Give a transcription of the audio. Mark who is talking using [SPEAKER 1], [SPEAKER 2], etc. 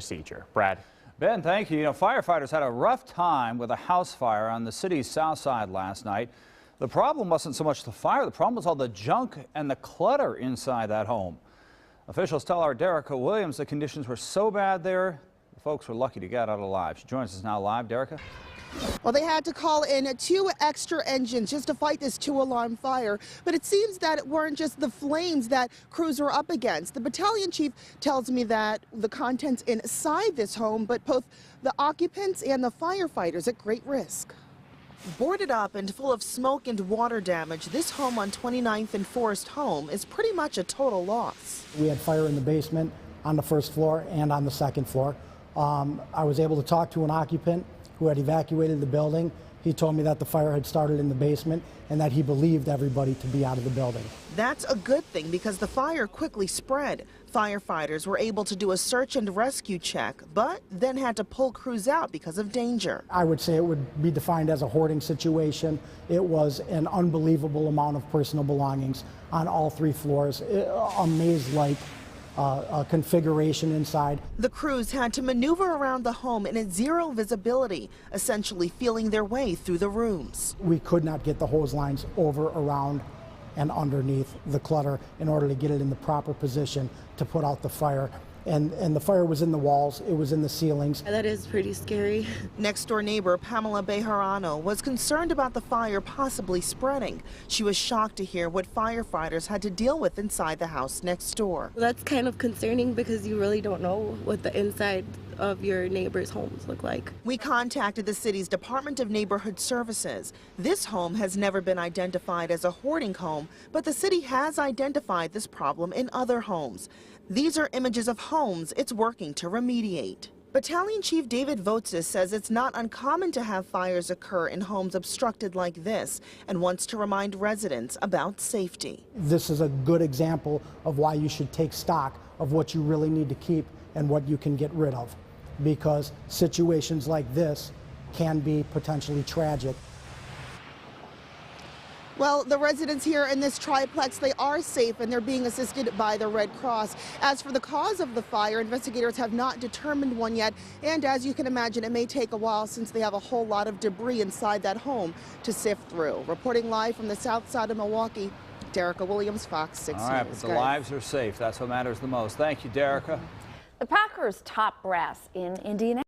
[SPEAKER 1] procedure. Brad.
[SPEAKER 2] Ben, thank you. Firefighters had a rough time with a house fire on the city's south side last night. The problem wasn't so much the fire, the problem was all the junk and the clutter inside that home. Officials tell our Derica Williams the conditions were so bad there, the folks were lucky to get out alive. She joins us now live. Derica?
[SPEAKER 3] Well, they had to call in 2 extra engines just to fight this 2-alarm fire. But it seems that it weren't just the flames that crews were up against. The battalion chief tells me that the contents inside this home, but both the occupants and the firefighters at great risk. Boarded up and full of smoke and water damage, this home on 29th and Forest Home is pretty much a total loss.
[SPEAKER 4] We had fire in the basement on the first floor and on the second floor. I was able to talk to an occupant who had evacuated the building. He told me that the fire had started in the basement and that he believed everybody to be out of the building. That's a good thing because the fire quickly spread. Firefighters were able to do a search and rescue check, but then had to pull crews out because of danger. I would say it would be defined as a hoarding situation. It was an unbelievable amount of personal belongings on all 3 floors, a maze-like configuration inside. The crews had to maneuver around the home in zero visibility, essentially feeling their way through the rooms. We could not get the hose lines over, around, and underneath the clutter in order to get it in the proper position to put out the fire. And the fire was in the walls, it was in the ceilings.
[SPEAKER 5] That is pretty scary.
[SPEAKER 3] Next door neighbor Pamela Bejarano was concerned about the fire possibly spreading. She was shocked to hear what firefighters had to deal with inside the house next door.
[SPEAKER 5] That's kind of concerning because you really don't know what the inside of your neighbors' homes look like.
[SPEAKER 3] We contacted the city's Department of Neighborhood Services. This home has never been identified as a hoarding home, but the city has identified this problem in other homes. These are images of homes it's working to remediate. Battalion Chief David Votsis says it's not uncommon to have fires occur in homes obstructed like this and wants to remind residents about safety. This is a good example of why you should take stock of what you really need to keep and what you can get rid of, because situations like this can be potentially tragic. Well, the residents here in this triplex, they are safe and they're being assisted by the Red Cross. As for the cause of the fire, investigators have not determined one yet. And as you can imagine, it may take a while since they have a whole lot of debris inside that home to sift through. Reporting live from the south side of Milwaukee, Derica Williams, Fox 6 News.
[SPEAKER 2] All right, but the lives are safe. That's what matters the most. Thank you, Derica.
[SPEAKER 6] The Packers' top brass in Indianapolis.